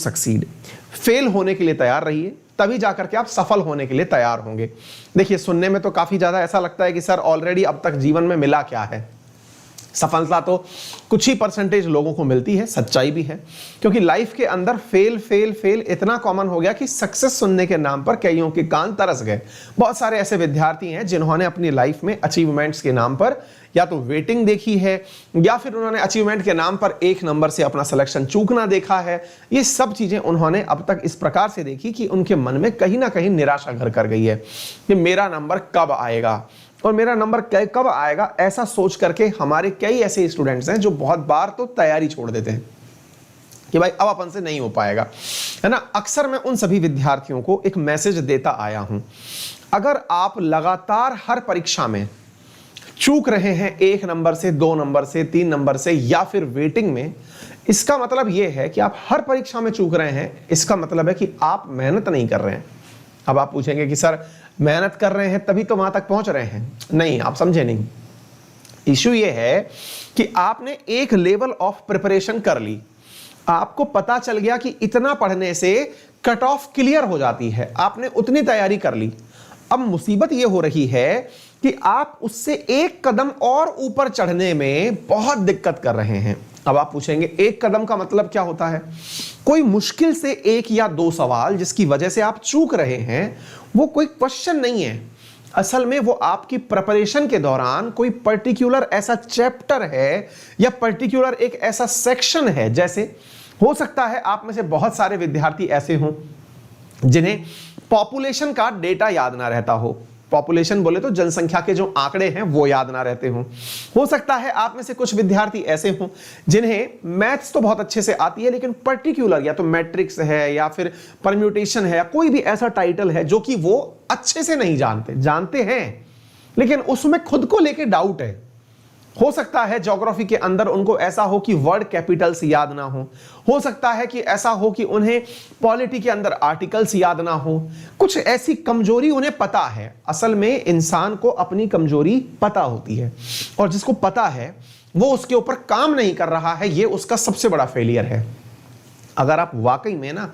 Succeed. Fail होने के लिए तैयार रहिए, तभी जाकर के आप सफल होने के लिए तैयार होंगे। देखिए, सुनने में तो काफी ज्यादा ऐसा लगता है कि सर ऑलरेडी अब तक जीवन में मिला क्या है। सफलता तो कुछ ही परसेंटेज लोगों को मिलती है, सच्चाई भी है, क्योंकि लाइफ के अंदर फेल फेल फेल इतना कॉमन हो गया कि सक्सेस सुनने के नाम पर कईयों के कान तरस गए। बहुत सारे ऐसे विद्यार्थी हैं जिन्होंने अपनी लाइफ में अचीवमेंट्स के नाम पर या तो वेटिंग देखी है या फिर उन्होंने अचीवमेंट के नाम पर एक नंबर से अपना सिलेक्शन चूकना देखा है। ये सब चीजें उन्होंने अब तक इस प्रकार से देखी कि उनके मन में कहीं ना कहीं निराशा घर कर गई है कि मेरा नंबर कब आएगा और मेरा नंबर कब आएगा। ऐसा सोच करके हमारे कई ऐसे स्टूडेंट्स हैं जो बहुत बार तो तैयारी छोड़ देते हैं कि भाई अब अपन से नहीं हो पाएगा, है ना। अक्सर मैं उन सभी विद्यार्थियों को एक मैसेज देता आया हूं, अगर आप लगातार हर परीक्षा में चूक रहे हैं 1 नंबर से, 2 नंबर से, 3 नंबर से या फिर वेटिंग में, इसका मतलब यह है कि आप हर परीक्षा में चूक रहे हैं। इसका मतलब है कि आप मेहनत नहीं कर रहे हैं। अब आप पूछेंगे कि सर मेहनत कर रहे हैं तभी तो वहां तक पहुंच रहे हैं। नहीं, आप समझे नहीं। इश्यू ये है कि आपने एक लेवल ऑफ प्रिपरेशन कर ली, आपको पता चल गया कि इतना पढ़ने से कट ऑफ क्लियर हो जाती है, आपने उतनी तैयारी कर ली। अब मुसीबत यह हो रही है कि आप उससे एक कदम और ऊपर चढ़ने में बहुत दिक्कत कर रहे हैं। अब आप पूछेंगे एक कदम का मतलब क्या होता है। कोई मुश्किल से 1 या 2 सवाल जिसकी वजह से आप चूक रहे हैं, वो कोई क्वेश्चन नहीं है। असल में वो आपकी प्रिपरेशन के दौरान कोई पर्टिकुलर ऐसा चैप्टर है या पर्टिकुलर एक ऐसा सेक्शन है। जैसे हो सकता है आप में से बहुत सारे विद्यार्थी ऐसे हों जिन्हें पॉपुलेशन का डेटा याद ना रहता हो। पॉपुलेशन बोले तो जनसंख्या के जो आंकड़े हैं वो याद ना रहते हों। हो सकता है आप में से कुछ विद्यार्थी ऐसे हों जिन्हें मैथ्स तो बहुत अच्छे से आती है, लेकिन पर्टिकुलर या तो मैट्रिक्स है या फिर परम्यूटेशन है या कोई भी ऐसा टाइटल है जो कि वो अच्छे से नहीं जानते हैं लेकिन उसमें खुद को लेके डाउट है। हो सकता है ज्योग्राफी के अंदर उनको ऐसा हो कि वर्ड कैपिटल्स याद ना हो सकता है कि ऐसा हो कि उन्हें पॉलिटी के अंदर आर्टिकल्स याद ना हो। कुछ ऐसी कमजोरी उन्हें पता है। असल में इंसान को अपनी कमजोरी पता होती है और जिसको पता है वो उसके ऊपर काम नहीं कर रहा है, ये उसका सबसे बड़ा फेलियर है। अगर आप वाकई में ना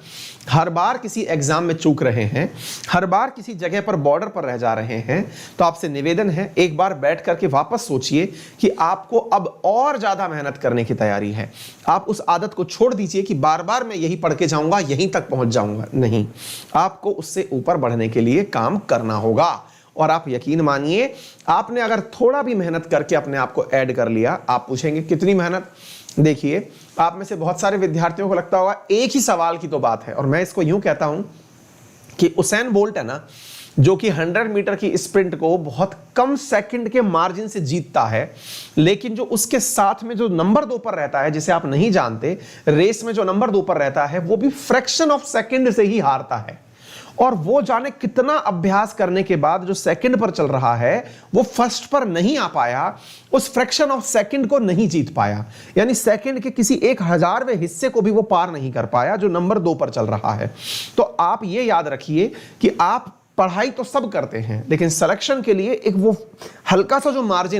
हर बार किसी एग्जाम में चूक रहे हैं, हर बार किसी जगह पर बॉर्डर पर रह जा रहे हैं, तो आपसे निवेदन है एक बार बैठ करके वापस सोचिए कि आपको अब और ज्यादा मेहनत करने की तैयारी है। आप उस आदत को छोड़ दीजिए कि बार बार मैं यही पढ़ के जाऊंगा, यहीं तक पहुंच जाऊंगा। नहीं, आपको उससे ऊपर बढ़ने के लिए काम करना होगा। और आप यकीन मानिए, आपने अगर थोड़ा भी मेहनत करके अपने आप को ऐड कर लिया। आप पूछेंगे कितनी मेहनत। देखिए, आप में से बहुत सारे विद्यार्थियों को लगता होगा एक ही सवाल की तो बात है, और मैं इसको यूं कहता हूं कि उसेन बोल्ट है ना, जो कि 100 मीटर की स्प्रिंट को बहुत कम सेकंड के मार्जिन से जीतता है, लेकिन जो उसके साथ में जो नंबर 2 पर रहता है, जिसे आप नहीं जानते, रेस में जो नंबर 2 पर रहता है वो भी फ्रैक्शन ऑफ सेकंड से ही हारता है। और वो जाने कितना अभ्यास करने के बाद जो सेकंड पर चल रहा है वो फर्स्ट पर नहीं आ पाया, उस फ्रैक्शन ऑफ सेकंड को नहीं जीत पाया, यानी सेकंड के किसी 1/1000वें हिस्से को भी वो पार नहीं कर पाया जो नंबर 2 पर चल रहा है। तो आप ये याद रखिए कि आप पढ़ाई तो सब करते हैं, लेकिन सिलेक्शन के लिए एक वो हल्का सा जो मार्जिन